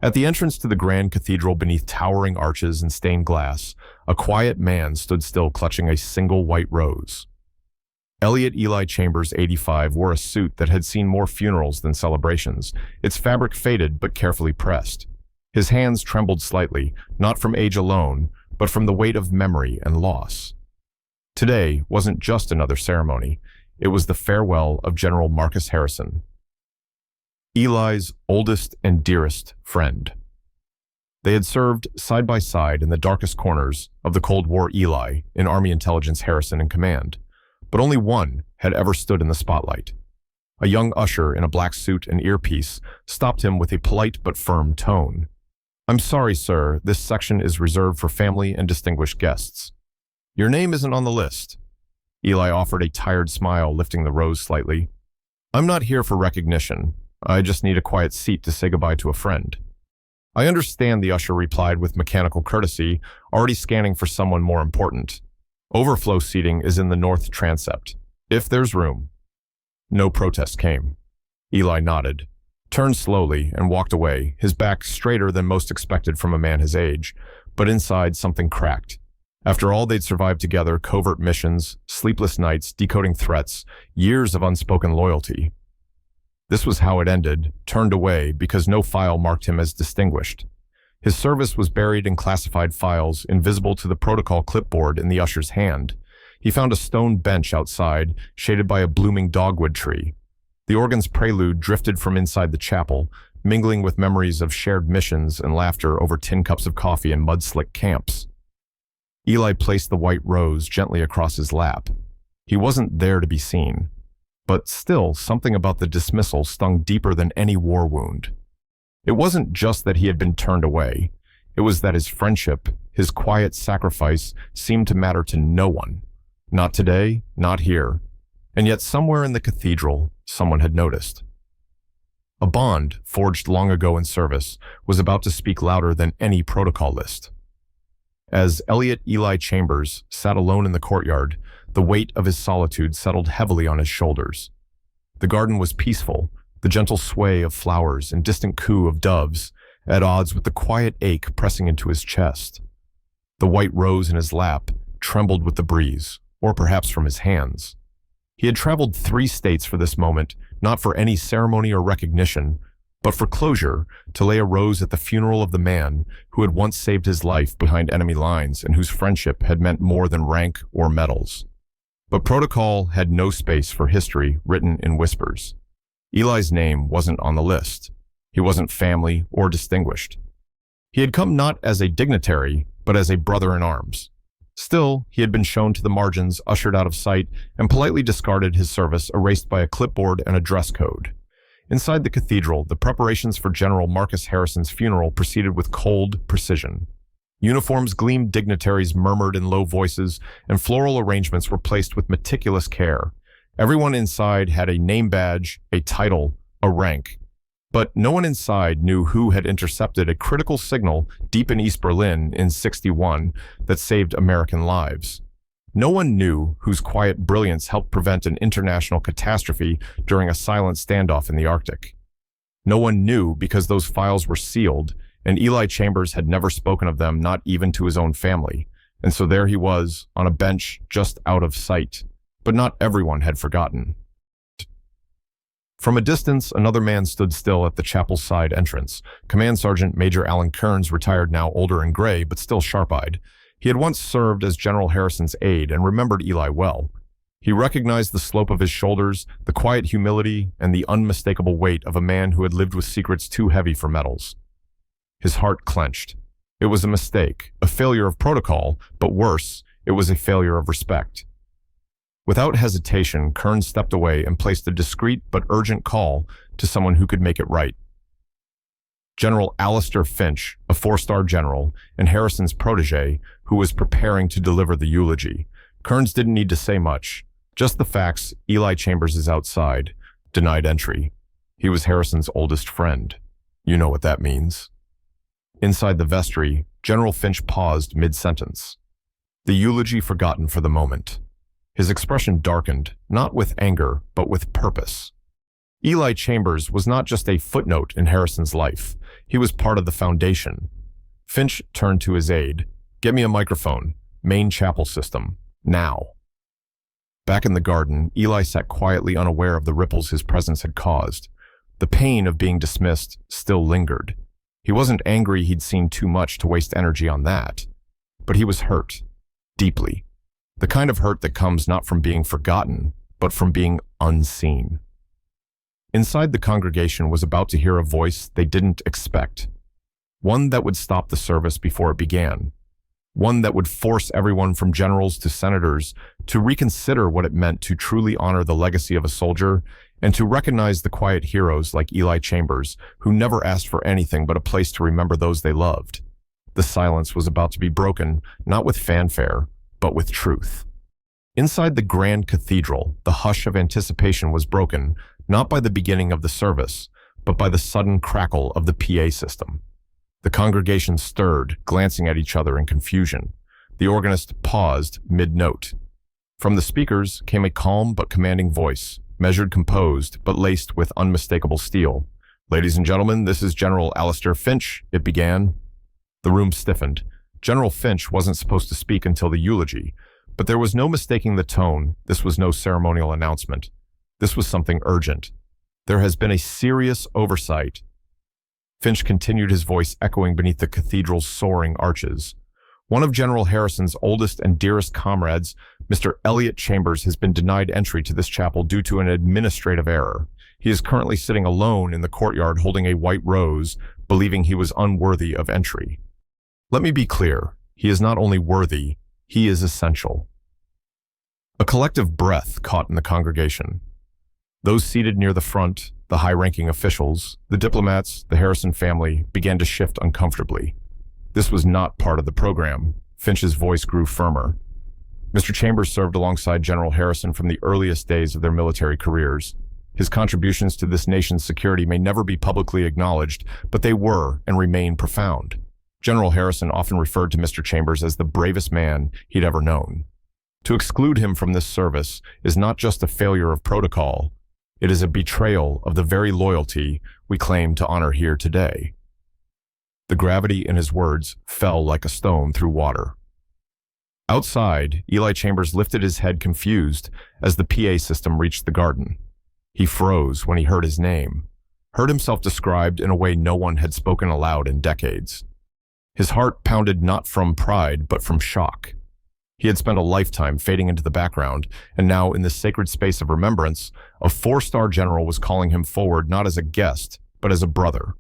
At the entrance to the grand cathedral beneath towering arches and stained glass, a quiet man stood still clutching a single white rose. Elliot Eli Chambers, 85, wore a suit that had seen more funerals than celebrations, its fabric faded but carefully pressed. His hands trembled slightly, not from age alone, but from the weight of memory and loss. Today wasn't just another ceremony, it was the farewell of General Marcus Harrison, Eli's oldest and dearest friend. They had served side by side in the darkest corners of the Cold War. Eli, in Army Intelligence, Harrison in command. But only one had ever stood in the spotlight. A young usher in a black suit and earpiece stopped him with a polite but firm tone. "I'm sorry, sir, this section is reserved for family and distinguished guests. Your name isn't on the list." Eli offered a tired smile, lifting the rose slightly. "I'm not here for recognition. I just need a quiet seat to say goodbye to a friend." "I understand," the usher replied with mechanical courtesy, already scanning for someone more important. "Overflow seating is in the north transept, if there's room." No protest came. Eli nodded, turned slowly, and walked away, his back straighter than most expected from a man his age, but inside something cracked. After all they'd survived together, covert missions, sleepless nights, decoding threats, years of unspoken loyalty. This was how it ended, turned away because no file marked him as distinguished. His service was buried in classified files, invisible to the protocol clipboard in the usher's hand. He found a stone bench outside, shaded by a blooming dogwood tree. The organ's prelude drifted from inside the chapel, mingling with memories of shared missions and laughter over tin cups of coffee and mud-slick camps. Eli placed the white rose gently across his lap. He wasn't there to be seen. But still, something about the dismissal stung deeper than any war wound. It wasn't just that he had been turned away. It was that his friendship, his quiet sacrifice, seemed to matter to no one. Not today, not here. And yet somewhere in the cathedral, someone had noticed. A bond, forged long ago in service, was about to speak louder than any protocol list. As Elliot Eli Chambers sat alone in the courtyard, the weight of his solitude settled heavily on his shoulders. The garden was peaceful, the gentle sway of flowers and distant coo of doves at odds with the quiet ache pressing into his chest. The white rose in his lap trembled with the breeze, or perhaps from his hands. He had traveled 3 states for this moment, not for any ceremony or recognition, but for closure, to lay a rose at the funeral of the man who had once saved his life behind enemy lines and whose friendship had meant more than rank or medals. But protocol had no space for history written in whispers. Eli's name wasn't on the list. He wasn't family or distinguished. He had come not as a dignitary, but as a brother in arms. Still, he had been shown to the margins, ushered out of sight, and politely discarded his service, erased by a clipboard and a dress code. Inside the cathedral, the preparations for General Marcus Harrison's funeral proceeded with cold precision. Uniforms gleamed, dignitaries murmured in low voices, and floral arrangements were placed with meticulous care. Everyone inside had a name badge, a title, a rank. But no one inside knew who had intercepted a critical signal deep in East Berlin in '61 that saved American lives. No one knew whose quiet brilliance helped prevent an international catastrophe during a silent standoff in the Arctic. No one knew because those files were sealed, and Eli Chambers had never spoken of them, not even to his own family. And so there he was, on a bench just out of sight. But not everyone had forgotten. From a distance, another man stood still at the chapel's side entrance. Command Sergeant Major Alan Kearns, retired now, older and gray, but still sharp-eyed. He had once served as General Harrison's aide and remembered Eli well. He recognized the slope of his shoulders, the quiet humility, and the unmistakable weight of a man who had lived with secrets too heavy for medals. His heart clenched. It was a mistake, a failure of protocol, but worse, it was a failure of respect. Without hesitation, Kearns stepped away and placed a discreet but urgent call to someone who could make it right. General Alistair Finch, a 4-star general, and Harrison's protege, who was preparing to deliver the eulogy. Kearns didn't need to say much. Just the facts: Eli Chambers is outside, denied entry. He was Harrison's oldest friend. You know what that means. Inside the vestry, General Finch paused mid-sentence. The eulogy forgotten for the moment. His expression darkened, not with anger, but with purpose. Eli Chambers was not just a footnote in Harrison's life. He was part of the foundation. Finch turned to his aide. "Get me a microphone. Main chapel system. Now." Back in the garden, Eli sat quietly unaware of the ripples his presence had caused. The pain of being dismissed still lingered. He wasn't angry he'd seen too much to waste energy on that. But he was hurt. Deeply. The kind of hurt that comes not from being forgotten, but from being unseen. Inside, the congregation was about to hear a voice they didn't expect. One that would stop the service before it began. One that would force everyone from generals to senators to reconsider what it meant to truly honor the legacy of a soldier and to recognize the quiet heroes like Eli Chambers, who never asked for anything but a place to remember those they loved. The silence was about to be broken, not with fanfare, but with truth. Inside the grand cathedral, the hush of anticipation was broken, not by the beginning of the service, but by the sudden crackle of the PA system. The congregation stirred, glancing at each other in confusion. The organist paused mid-note. From the speakers came a calm but commanding voice, measured, composed, but laced with unmistakable steel. "Ladies and gentlemen, this is General Alistair Finch," it began. The room stiffened. General Finch wasn't supposed to speak until the eulogy, but there was no mistaking the tone. This was no ceremonial announcement. This was something urgent. "There has been a serious oversight." Finch continued, his voice echoing beneath the cathedral's soaring arches. "One of General Harrison's oldest and dearest comrades, Mr. Elliot Chambers, has been denied entry to this chapel due to an administrative error. He is currently sitting alone in the courtyard holding a white rose, believing he was unworthy of entry. Let me be clear, he is not only worthy, he is essential." A collective breath caught in the congregation. Those seated near the front, the high-ranking officials, the diplomats, the Harrison family, began to shift uncomfortably. This was not part of the program. Finch's voice grew firmer. Mr. Chambers served alongside General Harrison from the earliest days of their military careers. His contributions to this nation's security may never be publicly acknowledged, but they were and remain profound. General Harrison often referred to Mr. Chambers as the bravest man he'd ever known. To exclude him from this service is not just a failure of protocol, it is a betrayal of the very loyalty we claim to honor here today. The gravity in his words fell like a stone through water. Outside, Eli Chambers lifted his head confused as the PA system reached the garden. He froze when he heard his name, heard himself described in a way no one had spoken aloud in decades. His heart pounded not from pride, but from shock. He had spent a lifetime fading into the background, and now in this sacred space of remembrance, a four-star general was calling him forward not as a guest, but as a brother.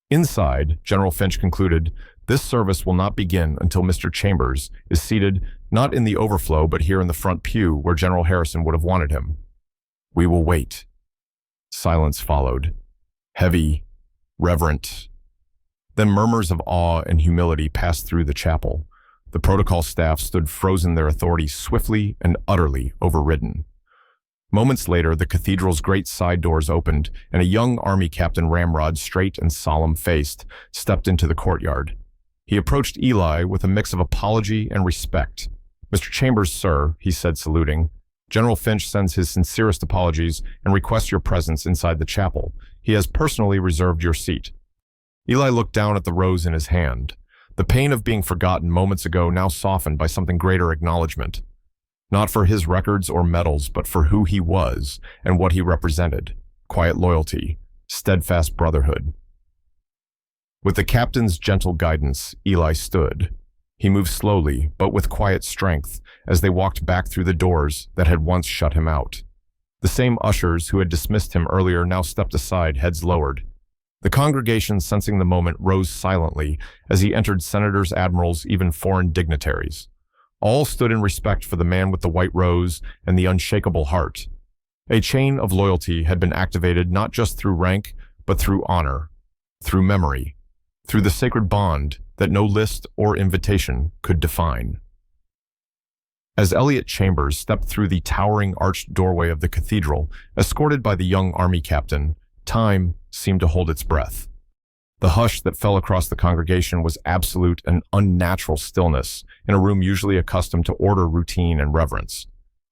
Inside, General Finch concluded, this service will not begin until Mr. Chambers is seated not in the overflow, but here in the front pew where General Harrison would have wanted him. We will wait. Silence followed. Heavy, reverent. Then murmurs of awe and humility passed through the chapel. The protocol staff stood frozen, their authority swiftly and utterly overridden. Moments later, the cathedral's great side doors opened, and a young army captain, Ramrod, straight and solemn-faced, stepped into the courtyard. He approached Eli with a mix of apology and respect. "Mr. Chambers, sir," he said, saluting. "General Finch sends his sincerest apologies and requests your presence inside the chapel. He has personally reserved your seat." Eli looked down at the rose in his hand. The pain of being forgotten moments ago now softened by something greater acknowledgement. Not for his records or medals, but for who he was and what he represented. Quiet loyalty, steadfast brotherhood. With the captain's gentle guidance, Eli stood. He moved slowly, but with quiet strength, as they walked back through the doors that had once shut him out. The same ushers who had dismissed him earlier now stepped aside, heads lowered. The congregation, sensing the moment, rose silently as he entered senators, admirals, even foreign dignitaries. All stood in respect for the man with the white rose and the unshakable heart. A chain of loyalty had been activated not just through rank, but through honor, through memory, through the sacred bond that no list or invitation could define. As Elliot Chambers stepped through the towering arched doorway of the cathedral, escorted by the young army captain, time seemed to hold its breath. The hush that fell across the congregation was absolute and unnatural stillness in a room usually accustomed to order, routine, and reverence.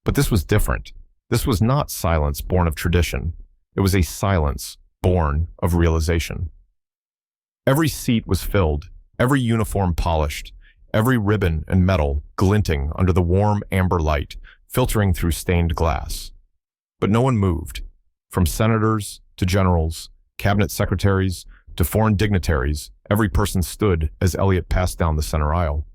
But this was different. This was not silence born of tradition. It was a silence born of realization. Every seat was filled, every uniform polished, every ribbon and medal glinting under the warm amber light filtering through stained glass. But no one moved. From senators to generals, cabinet secretaries to foreign dignitaries, every person stood as Elliot passed down the center aisle.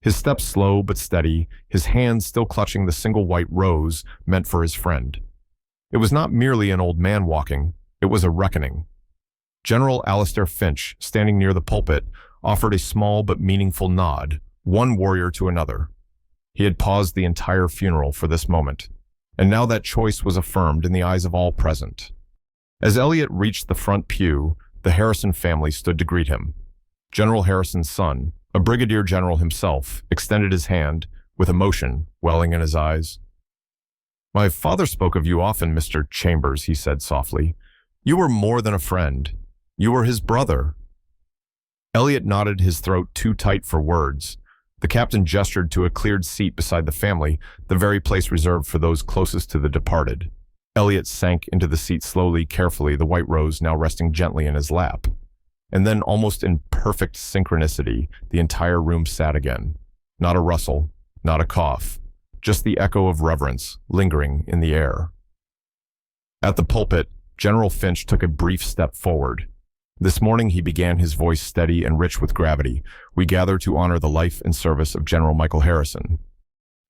His steps slow but steady, his hands still clutching the single white rose meant for his friend. It was not merely an old man walking, it was a reckoning. General Alistair Finch, standing near the pulpit, offered a small but meaningful nod, one warrior to another. He had paused the entire funeral for this moment, and now that choice was affirmed in the eyes of all present. As Elliot reached the front pew, the Harrison family stood to greet him. General Harrison's son, a brigadier general himself, extended his hand, with emotion welling in his eyes. "My father spoke of you often, Mr. Chambers," he said softly. "You were more than a friend. You were his brother." Elliot nodded, his throat too tight for words. The captain gestured to a cleared seat beside the family, the very place reserved for those closest to the departed. Elliot sank into the seat slowly, carefully, the white rose now resting gently in his lap. And then, almost in perfect synchronicity, the entire room sat again. Not a rustle, not a cough, just the echo of reverence lingering in the air. At the pulpit, General Finch took a brief step forward. This morning he began, his voice steady and rich with gravity. "We gather to honor the life and service of General Michael Harrison."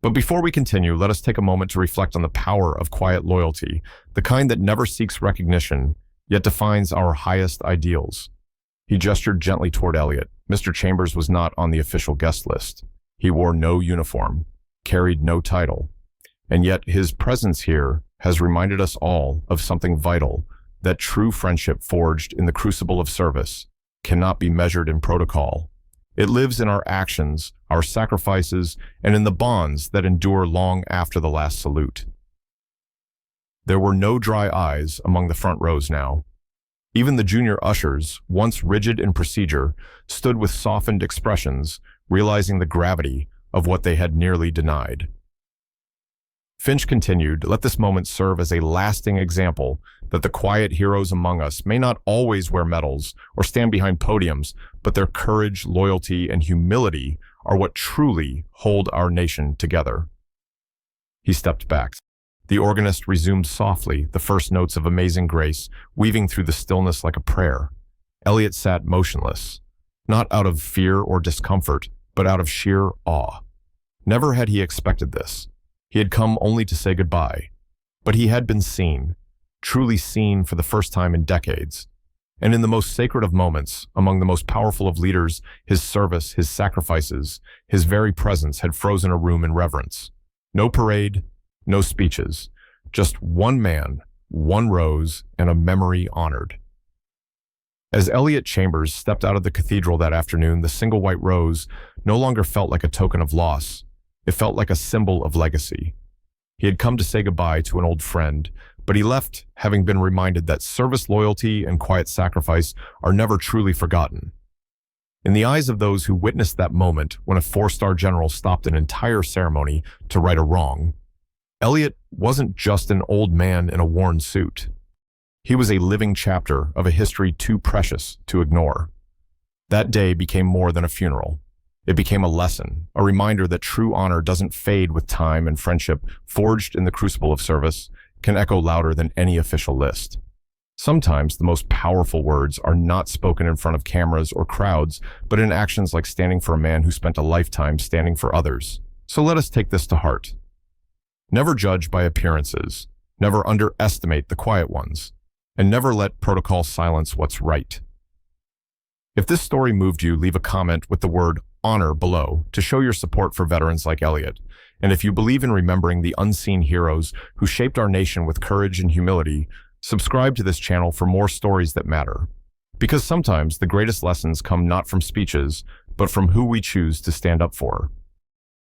But before we continue, let us take a moment to reflect on the power of quiet loyalty, the kind that never seeks recognition, yet defines our highest ideals. He gestured gently toward Elliot. Mr. Chambers was not on the official guest list. He wore no uniform, carried no title. And yet his presence here has reminded us all of something vital, that true friendship forged in the crucible of service cannot be measured in protocol. It lives in our actions, our sacrifices, and in the bonds that endure long after the last salute. There were no dry eyes among the front rows now. Even the junior ushers, once rigid in procedure, stood with softened expressions, realizing the gravity of what they had nearly denied. Finch continued, "Let this moment serve as a lasting example that the quiet heroes among us may not always wear medals or stand behind podiums, but their courage, loyalty, and humility are what truly hold our nation together." He stepped back. The organist resumed softly, the first notes of amazing grace, weaving through the stillness like a prayer. Elliot sat motionless, not out of fear or discomfort, but out of sheer awe. Never had he expected this. He had come only to say goodbye, but he had been seen, truly seen for the first time in decades. And in the most sacred of moments, among the most powerful of leaders, his service, his sacrifices, his very presence had frozen a room in reverence. No parade, no speeches, just one man, one rose, and a memory honored. As Elliot Chambers stepped out of the cathedral that afternoon, the single white rose no longer felt like a token of loss. It felt like a symbol of legacy. He had come to say goodbye to an old friend, but he left having been reminded that service, loyalty, and quiet sacrifice are never truly forgotten. In the eyes of those who witnessed that moment when a four-star general stopped an entire ceremony to right a wrong, Elliot wasn't just an old man in a worn suit. He was a living chapter of a history too precious to ignore. That day became more than a funeral. It became a lesson, a reminder that true honor doesn't fade with time, and friendship, forged in the crucible of service, can echo louder than any official list. Sometimes the most powerful words are not spoken in front of cameras or crowds, but in actions like standing for a man who spent a lifetime standing for others. So let us take this to heart. Never judge by appearances, never underestimate the quiet ones, and never let protocol silence what's right. If this story moved you, leave a comment with the word honor below to show your support for veterans like Elliot. And if you believe in remembering the unseen heroes who shaped our nation with courage and humility, subscribe to this channel for more stories that matter. Because sometimes the greatest lessons come not from speeches, but from who we choose to stand up for.